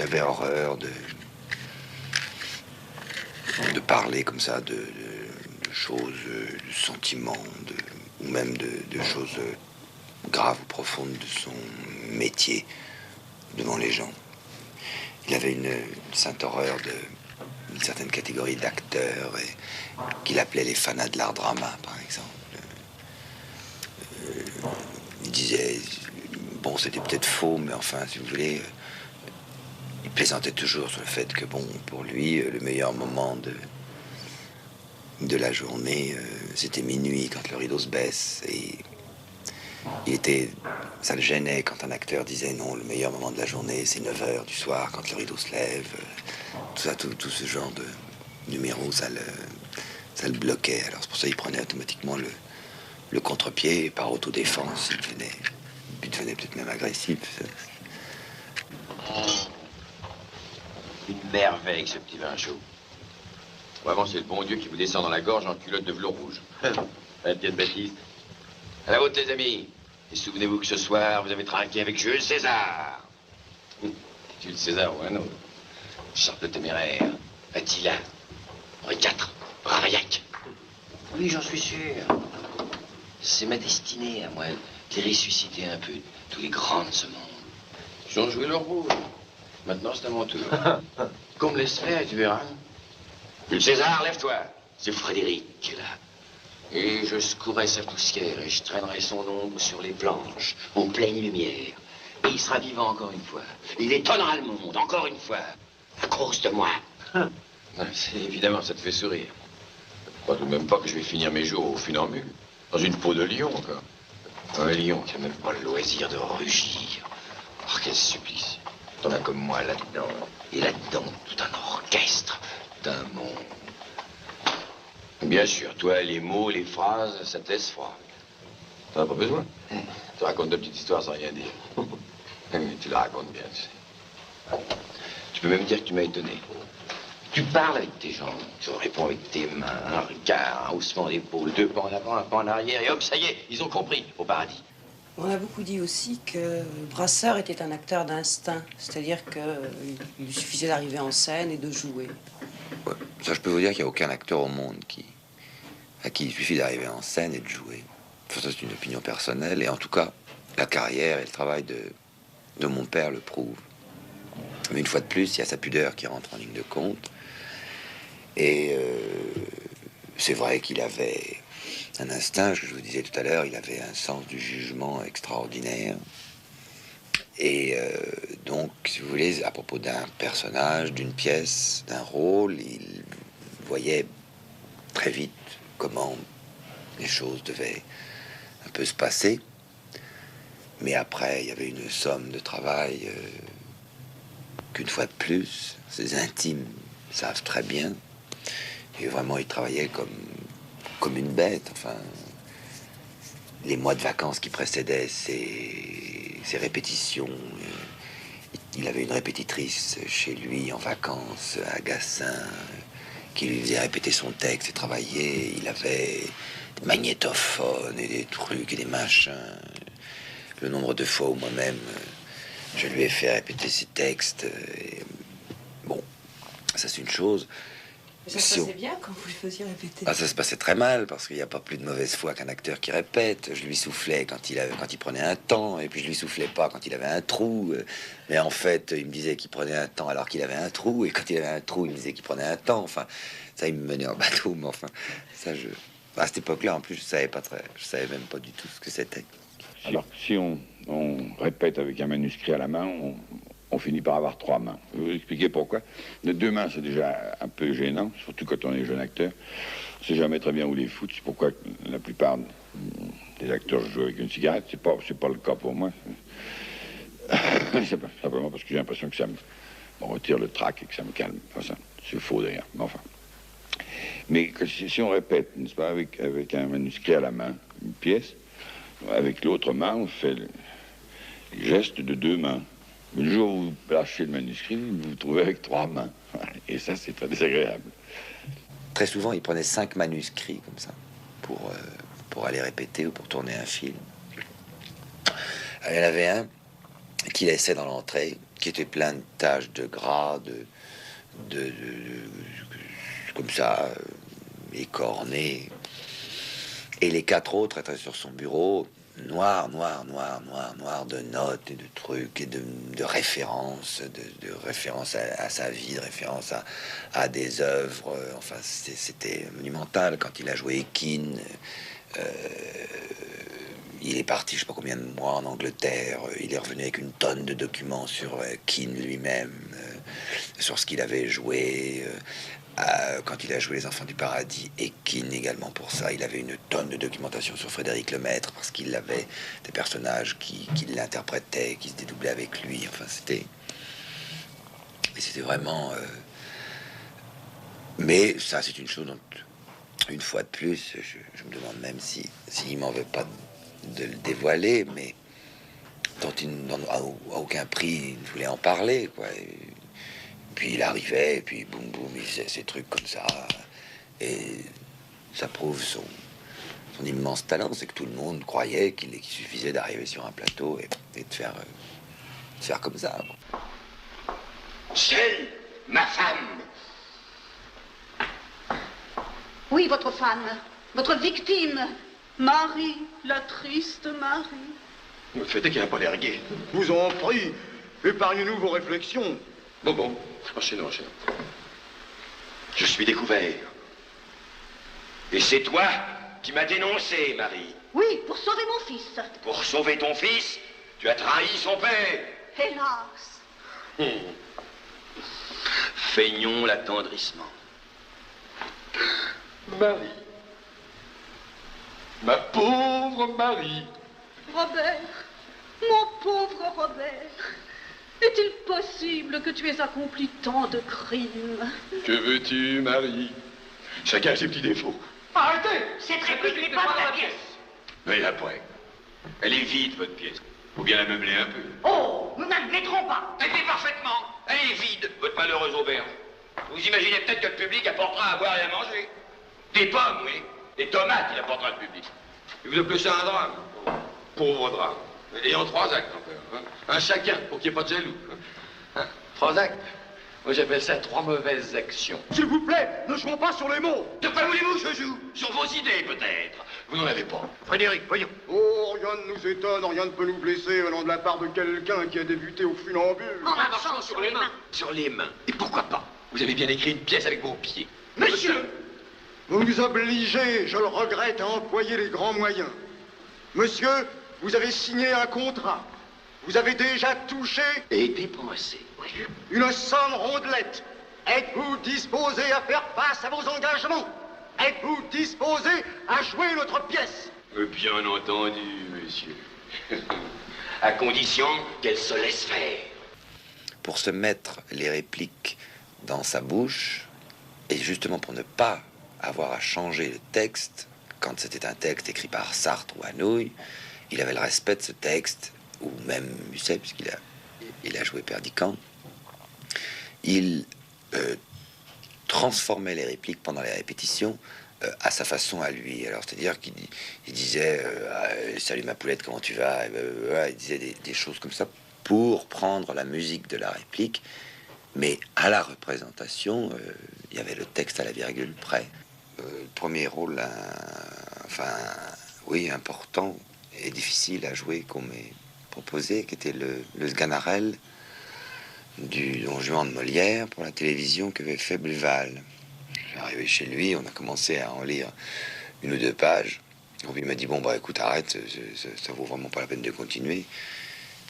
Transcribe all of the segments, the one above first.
avait horreur de parler comme ça de choses, de sentiments, ou même de choses graves ou profondes de son métier devant les gens. Il avait une sainte horreur d'une certaine catégorie d'acteurs qu'il appelait les fanas de l'art drama, par exemple. Il disait, bon, c'était peut-être faux, mais enfin, si vous voulez, il plaisantait toujours sur le fait que, bon, pour lui, le meilleur moment de la journée, c'était minuit, quand le rideau se baisse. Et ça le gênait quand un acteur disait non, le meilleur moment de la journée, c'est 9 heures du soir, quand le rideau se lève. Tout ce genre de numéro, ça le bloquait. Alors c'est pour ça qu'il prenait automatiquement le contre-pied, et par autodéfense, il devenait peut-être même agressif. Une merveille, ce petit vin chaud. Vraiment, c'est le bon Dieu qui vous descend dans la gorge en culotte de velours rouge. Étienne Baptiste. À la vôtre, les amis. Et souvenez-vous que ce soir, vous avez trinqué avec Jules César. Jules César ou un autre. Charles Téméraire, Attila, Henri IV, Ravaillac. Oui, j'en suis sûr. C'est ma destinée, à moi, de les ressusciter un peu, tous les grands de ce monde. Ils ont joué leur rôle. Maintenant, c'est à mon tour. Qu'on me laisse faire, et tu verras. Jules César, lève-toi. C'est Frédéric qui est là. Et je secouerai sa poussière et je traînerai son ombre sur les planches, en pleine lumière. Et il sera vivant encore une fois. Il étonnera le monde, encore une fois. À cause de moi. Évidemment, ça te fait sourire. Je crois tout de même pas que je vais finir mes jours au funambule. Dans une peau de lion, encore. Un lion qui a même pas le loisir de rugir. Oh, quel supplice. T'en as comme moi là-dedans. Et là-dedans, tout un orchestre d'un monde. Bien sûr, toi, les mots, les phrases, ça te laisse froid. T'en as pas besoin. Tu racontes de petites histoires sans rien dire. Mais tu la racontes bien, tu sais. Tu peux même dire que tu m'as étonné. Tu parles avec tes jambes, tu réponds avec tes mains, un regard, un haussement d'épaule, 2 pas en avant, 1 pas en arrière, et hop, ça y est, ils ont compris, au paradis. On a beaucoup dit aussi que Brasseur était un acteur d'instinct, c'est-à-dire qu'il lui suffisait d'arriver en scène et de jouer. Ouais. Ça, je peux vous dire qu'il n'y a aucun acteur au monde à qui il suffit d'arriver en scène et de jouer. Enfin, ça, c'est une opinion personnelle, et en tout cas, la carrière et le travail de mon père le prouvent. Mais une fois de plus, il y a sa pudeur qui rentre en ligne de compte. Et c'est vrai qu'il avait un instinct, je vous disais tout à l'heure, il avait un sens du jugement extraordinaire. Et donc, si vous voulez, à propos d'un personnage, d'une pièce, d'un rôle, il voyait très vite comment les choses devaient un peu se passer. Mais après, il y avait une somme de travail qu'une fois de plus, ses intimes savent très bien. Et vraiment, il travaillait comme une bête. Enfin, les mois de vacances qui précédaient ces répétitions. Il avait une répétitrice chez lui en vacances, à Gassin, qui lui faisait répéter son texte et travailler. Il avait des magnétophones et des trucs et des machins. Le nombre de fois où moi-même, je lui ai fait répéter ses textes. Et bon, ça c'est une chose. Mais ça se passait bien quand vous le faisiez répéter. Ah, ça se passait très mal, parce qu'il n'y a pas plus de mauvaise foi qu'un acteur qui répète. Je lui soufflais quand il prenait un temps, et puis je lui soufflais pas quand il avait un trou. Mais en fait, il me disait qu'il prenait un temps alors qu'il avait un trou, et quand il avait un trou, il me disait qu'il prenait un temps. Enfin, ça, il me menait en bateau, mais enfin, ça, à cette époque-là, en plus, je savais même pas du tout ce que c'était. Alors, si on répète avec un manuscrit à la main, on finit par avoir 3 mains. Je vais vous expliquer pourquoi. Les 2 mains, c'est déjà un peu gênant, surtout quand on est jeune acteur. On ne sait jamais très bien où les foutre. C'est pourquoi la plupart des acteurs jouent avec une cigarette. C'est pas le cas pour moi. C'est pas simplement parce que j'ai l'impression que ça me retire le trac et que ça me calme. Enfin, ça, c'est faux d'ailleurs. Mais enfin. Mais si on répète, n'est-ce pas, avec un manuscrit à la main, une pièce, avec l'autre main, on fait le geste de 2 mains. Le jour où vous lâchez le manuscrit, vous vous trouvez avec 3 mains. Et ça, c'est très désagréable. Très souvent, il prenait 5 manuscrits comme ça pour aller répéter ou pour tourner un film. Il y en avait un qui laissait dans l'entrée, qui était plein de taches de gras, comme ça, écorné. Et les 4 autres étaient sur son bureau, noir de notes et de trucs et de références, de références à sa vie, de références à des œuvres. Enfin, c'était monumental. Quand il a joué Keane, il est parti, je sais pas combien de mois en Angleterre. Il est revenu avec une tonne de documents sur Keane lui-même, sur ce qu'il avait joué. Quand il a joué Les Enfants du Paradis et Keane également pour ça, il avait une tonne de documentation sur Frédéric Lemaître parce qu'il avait des personnages qui l'interprétaient, qui se dédoublaient avec lui. Enfin, c'était vraiment. Mais ça, c'est une chose dont, une fois de plus, je me demande même s'il m'en veut pas de le dévoiler, mais dont à aucun prix il ne voulait en parler, quoi. Puis il arrivait, et puis boum boum, il faisait ces trucs comme ça. Et ça prouve son immense talent, c'est que tout le monde croyait qu'il suffisait d'arriver sur un plateau et de faire comme ça. Seule ma femme. Oui, votre femme, votre victime. Marie, la triste Marie. Le fait est qu'il n'a pas l'air gai. Vous en prie, épargnez-nous vos réflexions. Bon, enchaînons. Je suis découvert. Et c'est toi qui m'as dénoncé, Marie. Oui, pour sauver mon fils. Pour sauver ton fils, tu as trahi son père. Hélas. Feignons l'attendrissement. Marie. Ma pauvre Marie. Robert, mon pauvre Robert, est-il possible que tu aies accompli tant de crimes? Que veux-tu, Marie? Chacun ses petits défauts. Arrêtez! Cette réplique n'est pas de la pièce. Mais après, elle est vide, votre pièce. Faut bien la meubler un peu. Oh, nous n'admettrons pas. Elle fait parfaitement. Elle est vide, votre malheureuse auberge. Vous imaginez peut-être que le public apportera à boire et à manger. Des pommes, oui. Des tomates, il apportera le public. Et vous appelez ça un drame? Pauvre drame. Et en 3 actes encore. Hein. Un chacun, pour qu'il n'y ait pas de jaloux. Hein. 3 actes. Moi, j'appelle ça 3 mauvaises actions. S'il vous plaît, ne jouons pas sur les mots. De quoi voulez-vous, je joue? Sur vos idées, peut-être. Vous n'en avez pas. Frédéric, voyons. Oh, rien ne nous étonne, rien ne peut nous blesser venant de la part de quelqu'un qui a débuté au funambule. En marchant sur les mains. Sur les mains. Et pourquoi pas? Vous avez bien écrit une pièce avec vos pieds. Monsieur, vous nous obligez, je le regrette, à employer les grands moyens. Monsieur, vous avez signé un contrat. Vous avez déjà touché Et dépensé. une somme rondelette. Êtes-vous disposé à faire face à vos engagements? Êtes-vous disposé à jouer notre pièce? Bien entendu, monsieur. À condition qu'elle se laisse faire. Pour se mettre les répliques dans sa bouche, et justement pour ne pas avoir à changer le texte, quand c'était un texte écrit par Sartre ou Hanoï, il avait le respect de ce texte, ou même Musset, puisqu'il a joué Perdiccas. Il transformait les répliques pendant les répétitions à sa façon à lui. Alors, c'est-à-dire qu'il disait salut ma poulette, comment tu vas? Il disait des choses comme ça pour prendre la musique de la réplique, mais à la représentation, il y avait le texte à la virgule près. Le premier rôle, important et difficile à jouer qu'on m'ait proposé, qui était le Sganarelle du Don Juan de Molière pour la télévision qu'avait fait Belval. Je suis arrivé chez lui, on a commencé à en lire 1 ou 2 pages. Et il m'a dit, bon, bah écoute, arrête, ça vaut vraiment pas la peine de continuer.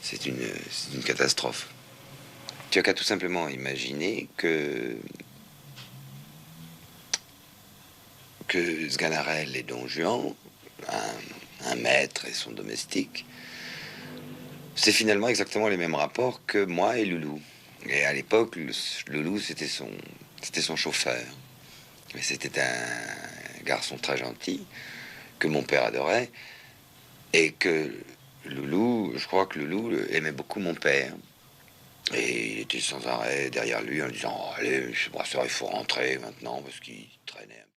C'est une catastrophe. Tu as qu'à tout simplement imaginer que Sganarelle et Don Juan, un maître et son domestique, c'est finalement exactement les mêmes rapports que moi et Loulou. Et à l'époque, Loulou, c'était son chauffeur. Mais c'était un garçon très gentil, que mon père adorait, et que Loulou, je crois que Loulou aimait beaucoup mon père. Et il était sans arrêt derrière lui en lui disant, allez, monsieur Brasseur, il faut rentrer maintenant, parce qu'il traînait un peu.